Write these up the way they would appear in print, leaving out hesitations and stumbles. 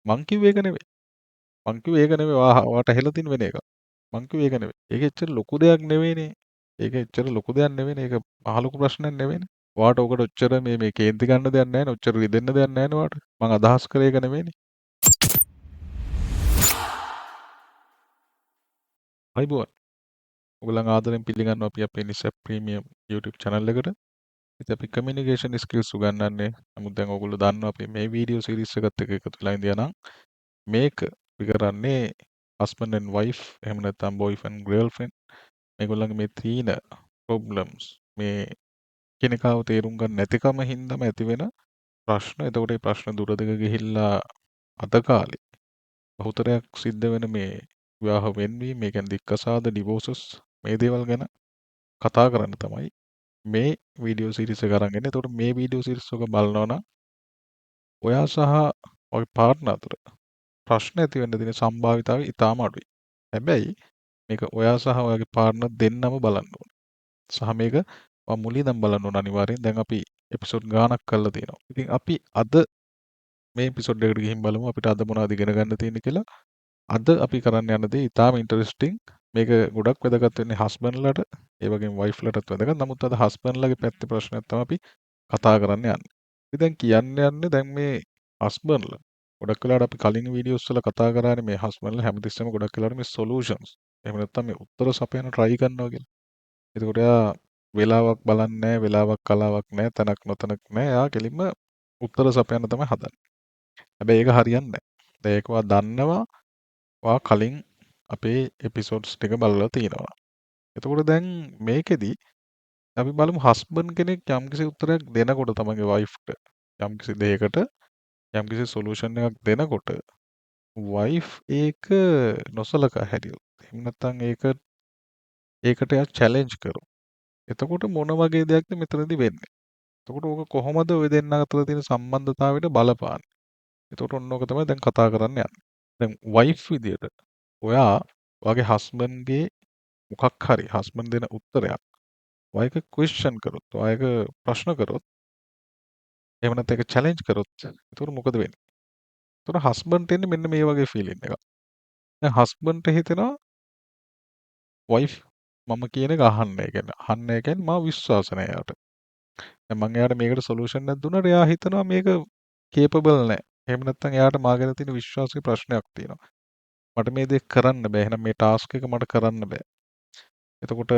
මං කිව්වේ ඒක නෙවෙයි. මං කිව්වේ ඒක නෙවෙයි. ඔයාට ඇහිලා තියෙන වෙන එකක්. මං කිව්වේ ඒක නෙවෙයි. ඒක එච්චර ලොකු දෙයක් නෙවෙයිනේ. ඒක එච්චර ලොකු දෙයක් නෙවෙයිනේ. ඒක මහ ලොකු ප්‍රශ්නයක් නෙවෙයිනේ. ඔයාට ඕකට ඔච්චර මේ කේන්ති ගන්න දෙයක් නැහැනේ. ඔච්චර රිදෙන්න දෙයක් නැහැනේ ඔයාට. මං අදහස් කරේ ඒක නෙවෙයිනේ. අයිබෝන්. ඔයගොල්ලන් ආදරෙන් පිළිගන්නවා අපි අපේ නිසැප් ප්‍රීමියම් YouTube channel එකට. ඉතින් අපි communication skills උගන්වන්නේ. නමුත් දැන් ඔයගොල්ලෝ දන්නවා අපි මේ වීඩියෝ සීරීස් එකත් එක්ක එකතු වෙලා ඉඳියා නම් මේක අපි කරන්නේ husband and wife එහෙම නැත්නම් boyfriend girlfriend මේගොල්ලන්ගේ මේ තීන problems මේ කෙනෙක්ව තේරුම් ගන්න නැතිකම හින්දාම ඇතිවෙන ප්‍රශ්න. එතකොට මේ ප්‍රශ්න දුරදිග ගිහිල්ලා අද කාලේ බහුතරයක් සිද්ධ වෙන මේ විවාහ වෙන්වීම, මේ කියන්නේ දික්කසාද, ඩිවෝසස් මේ දේවල් ගැන කතා කරන්න තමයි මේ වීඩියෝ සීරීස් එක අරන් එන්නේ. එතකොට මේ වීඩියෝ සීරීස් එක බලනවා නම් ඔයා සහ ඔයාගේ පාර්ට්නර් අතර ප්‍රශ්න ඇති වෙන්න තියෙන සම්භාවිතාවය ඉතාම අඩුයි. හැබැයි මේක ඔයා සහ ඔයාගේ පාර්ට්නර් දෙන්නම බලන්න ඕනේ. සහ මේක ඔයා මුලින් ඉඳන් බලන්න ඕන අනිවාර්යෙන්. දැන් අපි එපිසෝඩ් ගාණක් කරලා තියෙනවා. ඉතින් අපි අද මේ එපිසෝඩ් එකට ගිහින් බලමු අපිට අද මොනවද ඉගෙන ගන්න තියෙන්නේ කියලා. අද අපි කරන්න යන දේ ඉතාම ඉන්ටරෙස්ටිං. මේක ගොඩක් වැදගත් වෙන්නේ හස්බන්ඩ්ලට, ඒ වගේම වයිෆ්ලටත් වැදගත්. නමුත් අද හස්බන්ඩ්ලගේ පැත්තේ ප්‍රශ්නයක් තමයි අපි කතා කරන්න යන්නේ. අපි දැන් කියන්න යන්නේ දැන් මේ හස්බන්ඩ්ලා ගොඩක් වෙලාවට අපි කලින් වීඩියෝස් වල කතා කරානේ මේ හස්බන්ඩ්ලා හැමතිස්සෙම ගොඩක් වෙලාවට මේ සොලියුෂන්ස් එහෙම නැත්නම් මේ උත්තර සපයන try කරනවා කියලා. එතකොට එයා වෙලාවක් බලන්නේ නැහැ, වෙලාවක් කලාවක් නැහැ, තැනක් නොතැනක් නැහැ. එයා කෙලින්ම උත්තර සපයන්න තමයි හදන්නේ. හැබැයි ඒක හරියන්නේ නැහැ. දැන් ඒක ඔයා දන්නවා. ඔයා කලින් අපේ එපිසෝඩ්ස් ටික බලලා තියෙනවා. එතකොට දැන් මේකෙදි අපි බලමු හස්බන්ඩ් කෙනෙක් යම්කිසි උත්තරයක් දෙනකොට තමන්ගේ වයිෆ්ට යම්කිසි දෙයකට යම්කිසි සොලියුෂන් එකක් දෙනකොට වයිෆ් ඒක නොසලකා හැරියොත් එහෙම නැත්නම් ඒකට එයා චැලෙන්ජ් කරොත් එතකොට මොන වගේ දෙයක්ද මෙතනදී වෙන්නේ? එතකොට ඕක කොහොමද ඔය දෙන්න අතර තියෙන සම්බන්ධතාවයට බලපාන්නේ? එතකොට ඔන්න ඕක තමයි දැන් කතා කරන්න යන්නේ. දැන් වයිෆ් විදියට ඔයා ඔයාගේ හස්බන්ඩ්ගේ මොකක් හරි හස්බන්ඩ් දෙන උත්තරයක් ඔයා ඒක ක්වෙස්චන් කරොත් ඔයා ඒක ප්‍රශ්න කරොත් එහෙම නැත්නම් ඒක චැලෙන්ජ් කරොත් එතකොට මොකද වෙන්නේ? එතකොට හස්බන්ඩ්ට එන්නේ මෙන්න මේ වගේ ෆීලින් එකක්. දැන් හස්බන්ඩ්ට හිතෙනවා වයිෆ් මම කියන එක අහන්නේ. ඒ කියන්නේ අහන්නේ කියන්නේ මාව විශ්වාස නැහැ එයාට. දැන් මම එයාට මේකට සොලියුෂන් එකක් දුන්නාට එයා හිතනවා මේක කේපබල් නැහැ. එහෙම නැත්නම් එයාට මා ගැන තියෙන විශ්වාසයේ ප්‍රශ්නයක් තියෙනවා. මට මේ දේ කරන්න බෑ. එහෙනම් මේ ටාස්ක් එක මට කරන්න බෑ. එතකොට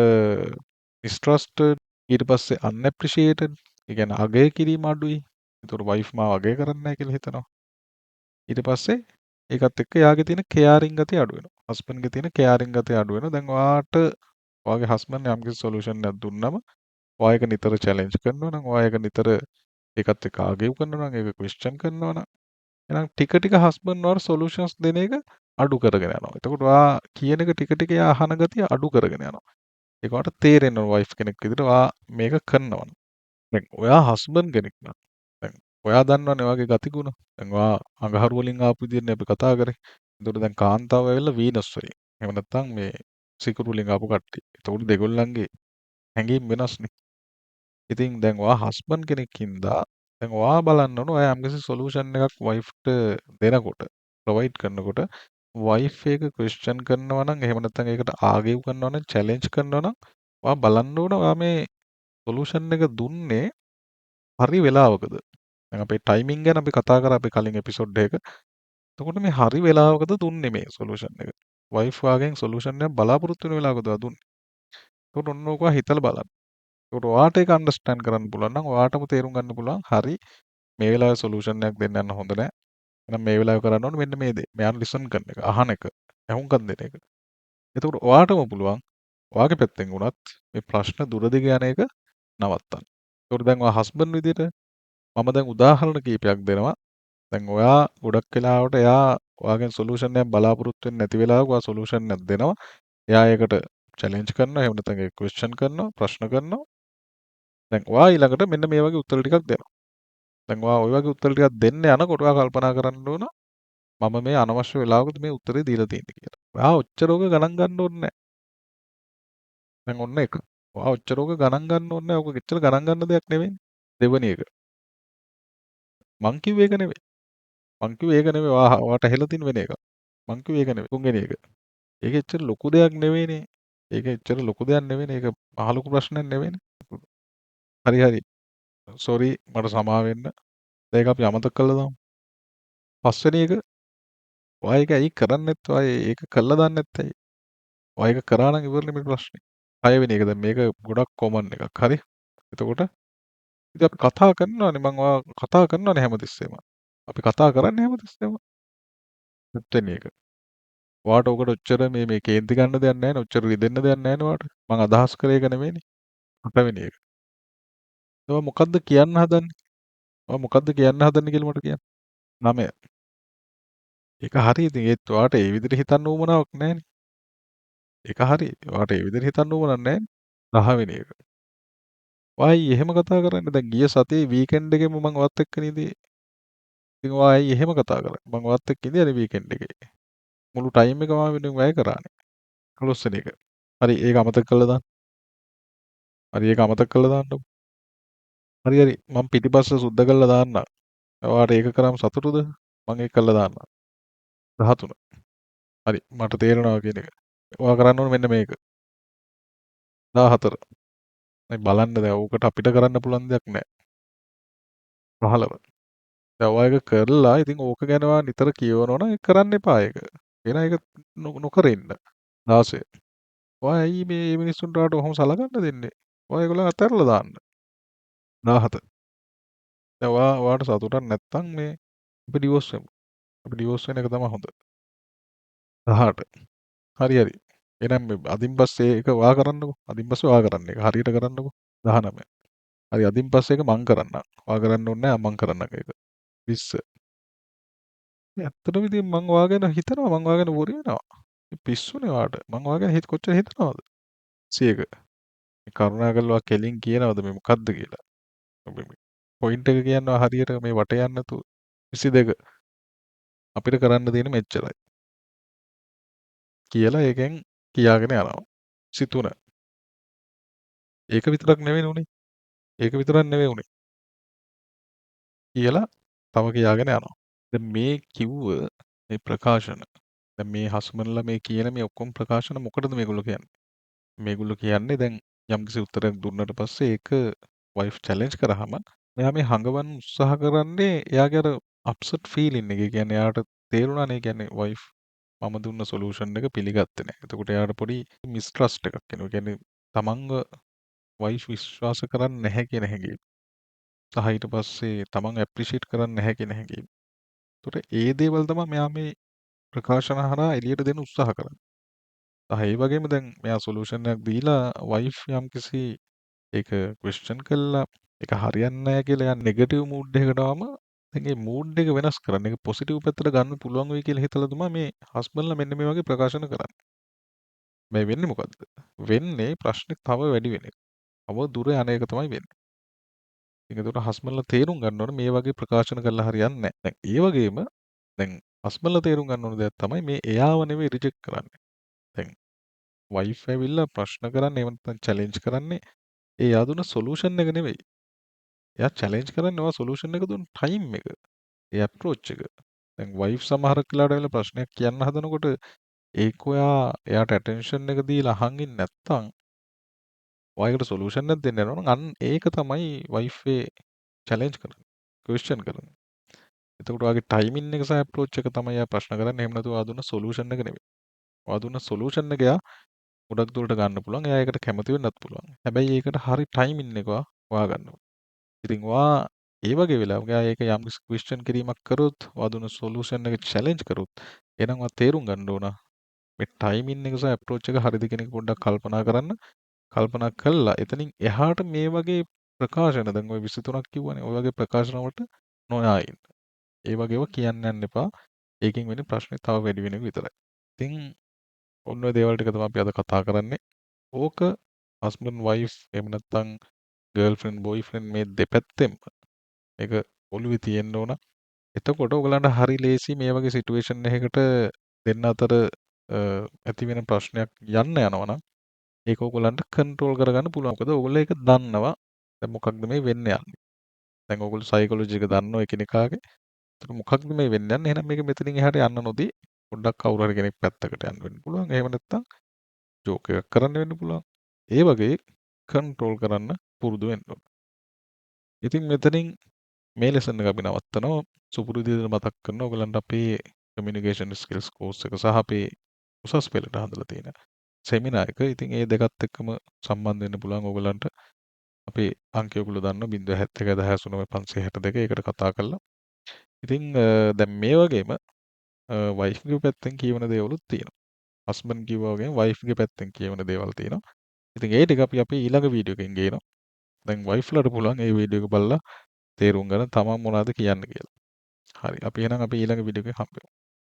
mistrusted ඊට පස්සේ unappreciated ඒ කියන්නේ අගය කිරීම අඩුයි. එතකොට වයිෆ් මාව අගය කරන්නේ නැහැ කියලා හිතනවා. ඊට පස්සේ ඒකත් එක්ක එයාගේ තියෙන කෙයාරින් ගතිය අඩු වෙනවා. හස්බන්ඩ්ගේ තියෙන කෙයාරින් ගතිය අඩු වෙනවා. දැන් ඔයාට ඔයාගේ හස්බන්ඩ් යම්කිසි සොලියුෂන් එකක් දුන්නම ඔයා ඒක නිතර චැලෙන්ජ් කරනවා නම් ඔයා ඒක නිතර ඒකත් එක්ක ආගිව් කරනවා නම් ඒක ක්වෙස්චන් කරනවා නම් එහෙනම් ටික ටික හස්බන්ඩ් ඔයාලට සොලියුෂන්ස් දෙන එක අඩු කරගෙන යනවා. එතකොට ඔයා කියන එක ටික ටික එයා අහන ගතිය අඩු කරගෙන යනවා. ඒක ඔයාට තේරෙනවා වයිෆ් කෙනෙක් විදිහට ඔයා මේක කරනවා. දැන් ඔයා හස්බන්ඩ් කෙනෙක් නම් දැන් ඔයා දන්නවනේ ඔයාගේ ගතිගුණ. දැන් ඔයා අඟහරු වලින් ආපු විදිහනේ අපි කතා කරේ. එතකොට දැන් කාන්තාව ඇවිල්ලා වීනස් වලින්. එහෙම නැත්නම් මේ සිකුරු වලින් ආපු කට්ටිය. එතකොට දෙගොල්ලන්ගේ හැඟීම් වෙනස්නේ. ඉතින් දැන් ඔයා හස්බන්ඩ් කෙනෙක් හින්දා දැන් ඔයා බලන්න ඕන ඔයා යම්කිසි සොලියුෂන් එකක් වයිෆ්ට දෙනකොට ප්‍රොවයිඩ් කරනකොට වයිෆ් ඒක ක්වෙස්චන් කරනවා නම් එහෙම නැත්නම් ඒකට ආගිව් කරනවා නම් චැලෙන්ජ් කරනවා නම් ඔයා බලන්න ඕන ඔයා මේ සොලියුෂන් එක දුන්නේ හරි වෙලාවකද? දැන් අපේ ටයිමින් ගැන අපි කතා කරා අපේ කලින් එපිසෝඩ් එකක. එතකොට මේ හරි වෙලාවකද දුන්නේ මේ සොලියුෂන් එක? වයිෆ් වාගෙන් සොලියුෂන් එකක් බලාපොරොත්තු වෙන වෙලාවකද ඔයා දුන්නේ? එතකොට ඔන්න ඕක ඔයා හිතලා බලන්න. එතකොට ඔයාට ඒක අන්ඩර්ස්ටෑන්ඩ් කරන්න පුළුවන් නම් ඔයාටම තේරුම් ගන්න පුළුවන් හරි මේ වෙලාවේ සොලියුෂන් එකක් දෙන්න යන්න හොඳ නැහැ. එහෙනම් මේ වෙලාවේ කරන්න ඕනේ මෙන්න මේ දේ. මෙයාට ලිසන් කරන එක, අහන එක, ඇහුම්කන් දෙන එක. එතකොට ඔයාටම පුළුවන් ඔයාගේ පැත්තෙන් වුණත් මේ ප්‍රශ්න දුර දිග යන එක නවත්තන්න. ඒකට දැන් ඔයා හස්බන්ඩ් විදියට මම දැන් උදාහරණ කීපයක් දෙනවා. දැන් ඔයා ගොඩක් වෙලාවට එයා ඔයාගෙන් සොලියුෂන් එකක් බලාපොරොත්තු වෙන්නේ නැති වෙලාවක ඔයා සොලියුෂන් එකක් දෙනවා. එයා ඒකට චැලෙන්ජ් කරනවා. එහෙම නැත්නම් ඒක ක්වෙස්චන් කරනවා, ප්‍රශ්න කරනවා. දැන් ඔයා ඊළඟට මෙන්න මේ වගේ උත්තර ටිකක් දෙනවා. දැන් ඔයා ওই වගේ උත්තර ටිකක් දෙන්න යනකොට ඔයා කල්පනා කරන්න ඕන මම මේ අනවශ්‍ය වෙලාවකද මේ උත්තරේ දීලා තියෙන්නේ කියලා. ඔයා ඔච්චර ඕක ගණන් ගන්න ඕනේ නැහැ. දැන් ඔන්න එක. ඔයා ඔච්චර ඕක ගණන් ගන්න ඕනේ නැහැ. ඕක එච්චර ගණන් ගන්න දෙයක් නෙවෙයි. දෙවෙනි එක. මං කිව්වේ ඒක නෙවෙයි. මං කිව්වේ ඒක නෙමෙයි ඔයාට ඇහිලා තියෙන වෙන එකක්. මං කිව්වේ ඒක නෙමෙයි. තුන්වෙනි එක. ඒක එච්චර ලොකු දෙයක් නෙවෙයිනේ. ඒක එච්චර ලොකු දෙයක් නෙවෙයිනේ. ඒක මහ ලොකු ප්‍රශ්නයක් නෙවෙයිනේ. හරි හරි. සෝරි මට සමා වෙන්න. ඒක අපි අමතක කළා දාමු. පස්වෙනි එක ඔයා ඒක ඇයි කරන්නේ නැත්තේ? ඔයා ඒක කළා දාන්නේ නැත්තේ ඇයි? ඔයා ඒක කරා නම් ඉවරනේ මේ ප්‍රශ්නේ. හයවෙනි එක දැන් මේක ගොඩක් කොමන් එකක්. හරි. එතකොට ඉතින් අපි කතා කරනවානේ මම ඔයා කතා කරනවානේ හැමතිස්සෙම. අපි කතා කරන්නේ හැමතිස්සෙම. හත්වෙනි එක. ඔයාට ඔකට ඔච්චර මේ කේන්ති ගන්න දෙයක් නැහැ නේ. ඔච්චර රිදෙන්න දෙයක් නැහැ නේ ඔයාට. මං අදහස් කරේ ඒක නෙමෙයිනේ. අටවෙනි එක. ඔයා මොකද්ද කියන්න හදන්නේ? ඔයා මොකද්ද කියන්න හදන්නේ කියලා මට කියන්න. 9. ඒක හරි ඉතින් ඒත් ඔයාට ඒ විදිහට හිතන්න උවමනාවක් නැහැනේ. ඒක හරි. ඔයාට ඒ විදිහට හිතන්න උවමනාවක් නැහැනේ. 10වෙනි එක. ඔයා ඇයි එහෙම කතා කරන්නේ? දැන් ගිය සතියේ වීකෙන්ඩ් එකේම මං ඔයත් එක්කනේ ඉඳියේ. ඉතින් ඔයා ඇයි එහෙම කතා කරන්නේ? මං ඔයත් එක්ක ඉඳියානේ වීකෙන්ඩ් එකේ. මුළු ටයිම් එක මම වෙනුවෙන් වැය කරානේ. 11 වෙනි එක. හරි ඒක අමතක කරලා දාන්න. හරි ඒක අමතක කරලා දාන්නකෝ. හරි හරි මම පිටිපස්ස සුද්ධ කරලා දාන්නම්. ඔයාට ඒක කරාම සතුටුද? මම ඒක කරලා දාන්නම්. 13. හරි මට තේරෙනවා කියන එක. ඔයා කරන්න ඕනේ මෙන්න මේක. 14. දැන් බලන්න දැන් ඕකට අපිට කරන්න පුළුවන් දෙයක් නෑ. 15. දැන් ඔයා ඒක කරලා ඉතින් ඕක ගැන ඔයා නිතර කියවනවා නම් ඒක කරන්න එපා ඒක. එහෙනම් ඒක නොකර ඉන්න. 16. ඔයා ඇයි මේ මිනිස්සුන්ට ඔයාට ඔහොම සලකන්න දෙන්නේ? ඔයා ඒගොල්ලන් අතහැරලා දාන්න. 17. දැන් ඔයාට සතුටක් නැත්තම් මේ අපි ඩිවෝස් වෙමු. අපි ඩිවෝස් වෙන එක තමයි හොඳ. 18. හරි හරි. එහෙනම් මේ අදින් පස්සේ ඒක ඔයා කරන්නකෝ. අදින් පස්සේ ඔයා කරන්න ඒක. හරියට කරන්නකෝ. 19. හරි අදින් පස්සේ ඒක මං කරන්නම්. ඔයා කරන්න ඕනේ නෑ මං කරන්නම් ඒක. 20. ඇත්තටම ඉතින් මං ඔයා ගැන හිතනවා මං ඔයා ගැන වොරි වෙනවා. පිස්සුනේ ඔයාට. මං ඔයා ගැන කොච්චර හිතනවද? 21. කරුණාකරලා ඔයා කෙලින් කියනවද මේ මොකද්ද කියලා? පොයින්ට් එක කියනවා හරියට මේ වට යන්නේ නැතුව. 22. අපිට කරන්න තියෙන්නේ මෙච්චරයි. කියලා ඒකෙන් කියාගෙන යනවා. 23. ඒක විතරක් නෙවෙයි උනේ. ඒක විතරක් නෙවෙයි උනේ. කියලා තව කියාගෙන යනවා. දැන් මේ කිව්ව මේ ප්‍රකාශන දැන් මේ හස්බන්ඩ්ලා මේ කියන මේ ඔක්කොම ප්‍රකාශන මොකටද මේගොල්ලෝ කියන්නේ? මේගොල්ලෝ කියන්නේ දැන් යම්කිසි උත්තරයක් දුන්නට පස්සේ ඒක වයිෆ් චැලෙන්ජ් කරාම එයා මේ හංගවන්න උත්සාහ කරන්නේ එයාගේ අර අප්සෙට් ෆීලින් එක. ඒ කියන්නේ එයාට තේරුණානේ ඒ කියන්නේ වයිෆ් මම දුන්න සොලියුෂන් එක පිළිගත්තේ නැහැ. එතකොට එයාට පොඩි මිස්ට්‍රස්ට් එකක් එනවා. ඒ කියන්නේ තමන්ව වයිෆ් විශ්වාස කරන්නේ නැහැ කියන හැඟීම. සහ ඊට පස්සේ තමන් ඇප්‍රීෂিয়েට් කරන්නේ නැහැ කියන හැඟීම. එතකොට ඒ දේවල් තමයි මෙයා මේ ප්‍රකාශන හරහා එළියට දෙන්න උත්සාහ කරන්නේ. සහ ඒ වගේම දැන් මෙයා සොලියුෂන් එකක් දීලා වයිෆ් යම්කිසි ඒක ක්වෙස්චන් කළා ඒක හරියන්නේ නැහැ කියලා යන් නෙගටිව් මූඩ් එකකට ආවම දැන් ඒ මූඩ් එක වෙනස් කරන්න ඒක පොසිටිව් පැත්තට ගන්න පුළුවන් වෙයි කියලා හිතලා තමයි මේ හස්බන්ඩ්ලා මෙන්න මේ වගේ ප්‍රකාශන කරන්නේ. මේ වෙන්නේ මොකද්ද? වෙන්නේ ප්‍රශ්නේ තව වැඩි වෙන එක. තව දුර යන එක තමයි වෙන්නේ. ඒකට හස්බන්ඩ්ලා තේරුම් ගන්න ඕනේ මේ වගේ ප්‍රකාශන කළා හරියන්නේ නැහැ. දැන් ඒ වගේම දැන් හස්බන්ඩ්ලා තේරුම් ගන්න ඕන දෙයක් තමයි මේ එයාව නෙවෙයි රිජෙක්ට් කරන්නේ. දැන් වයිෆ් ඇවිල්ලා ප්‍රශ්න කරන්නේ එහෙම නැත්නම් චැලෙන්ජ් කරන්නේ ඒ එයා දුන්න සොලියුෂන් එක නෙවෙයි. එයා චැලෙන්ජ් කරන්නේ ඔයා සොලියුෂන් එක දුන්න ටයිම් එක. ඒ අප්‍රෝච් එක. දැන් වයිෆ් සමහරක් වෙලාවට ඇවිල්ලා ප්‍රශ්නයක් කියන්න හදනකොට ඒක එයාට ඇටෙන්ෂන් එක දීලා අහන් ඉන්නේ නැත්තම් ඔයාලට සොලියුෂන් එකක් දෙන්න යනවා නම් අන්න ඒක තමයි වයිෆේ චැලෙන්ජ් කරන්නේ. ක්වෙස්චන් කරන්නේ. එතකොට ඔයාගේ ටයිමින් එක සහ අප්‍රෝච් එක තමයි එයා ප්‍රශ්න කරන්නේ. එහෙම නැතුව ඔයා දුන්න සොලියුෂන් එක නෙවෙයි. ඔයා දුන්න සොලියුෂන් එක එයා ගොඩක් දුරට ගන්න පුළුවන්. එයා ඒකට කැමති වෙන්නත් පුළුවන්. හැබැයි ඒකට හරි ටයිමින් එක ඔයා ගන්න ඕනේ. ඉතින් ඔයා ඒ වගේ වෙලාවක එයා ඒක යම් ක්වෙස්චන් කිරීමක් කරොත්, ඔයා දුන්න සොලියුෂන් එක චැලෙන්ජ් කරොත්, එහෙනම් ඔයා තේරුම් ගන්න ඕන මේ ටයිමින් එක සහ අප්‍රෝච් එක හරිද කියන එක පොඩ්ඩක් කල්පනා කරන්න. කල්පනා කළා එතනින් එහාට මේ වගේ ප්‍රකාශන දැන් ඔය 23ක් කිව්වනේ. ඔය වගේ ප්‍රකාශන වලට නොයා ඉන්න. ඒ වගේව කියන්න යන්න එපා. ඒකෙන් වෙන්නේ ප්‍රශ්නේ තව වැඩි වෙන එක විතරයි. ඉතින් ඔන්න ඔය දේවල් ටික තමයි අපි අද කතා කරන්නේ. ඕක හස්බන්ඩ් වයිෆ් එහෙම නැත්නම් ගර්ල්ෆ්‍රෙන්ඩ් බොයිෆ්‍රෙන්ඩ් මේ දෙපැත්තෙම මේක ඔළුවේ තියෙන්න ඕන. එතකොට ඔයගලන්ට හරි ලේසි මේ වගේ සිටුේෂන් එකකට දෙන්න අතර ඇති වෙන ප්‍රශ්නයක් යන්න යනවා නම් ඒක ඔයගලන්ට කන්ට්‍රෝල් කරගන්න පුළුවන්. මොකද ඔයගොල්ලෝ ඒක දන්නවා. දැන් මොකක්ද මේ වෙන්න යන්නේ. දැන් ඔයගොල්ලෝ සයිකොලොජි එක දන්නවා එකිනෙකාගේ. එතකොට මොකක්ද මේ වෙන්න යන්නේ? එහෙනම් මේක මෙතනින් එහාට යන්න නොදී පොඩ්ඩක් කවුරු හරි කෙනෙක් පැත්තකට යන්න වෙන්න පුළුවන්. එහෙම නැත්නම් ජෝක් එකක් කරන්න වෙන්න පුළුවන්. ඒ වගේ කන්ට්‍රෝල් කරන්න පුරුදු වෙන්න ඕන. ඉතින් මෙතනින් මේ ලෙසන් එක අපි නවත්තනවා. සුපුරුදු විදිහට මතක් කරනවා ඔයගලන්ට අපේ කමියුනිකේෂන් ස්කිල්ස් කෝස් එක සහ අපේ උසස් පෙළට හදලා තියෙන සෙමිනාර් එක. ඉතින් ඒ දෙකත් එක්කම සම්බන්ධ වෙන්න පුළුවන් ඔයගලන්ට. අපේ අංකය ඔයගොල්ලෝ දන්නවා 071 103 562 ඒකට කතා කරලා. ඉතින් දැන් මේ වගේම වයිෆ්ගේ පැත්තෙන් කියවන දේවලුත් තියෙනවා. හස්බන්ඩ් කිව්වා වගේම වයිෆ්ගේ පැත්තෙන් කියවන දේවල් තියෙනවා. ඉතින් ඒ ටික අපි අපේ ඊළඟ වීඩියෝ එකෙන් ගේනවා. දැන් වයිෆ්ලාට පුළුවන් ඒ වීඩියෝ එක බලලා තේරුම් ගන්න තමන් මොනවද කියන්න කියලා. හරි. අපි එහෙනම් අපි ඊළඟ වීඩියෝ එකේ හම්බෙමු.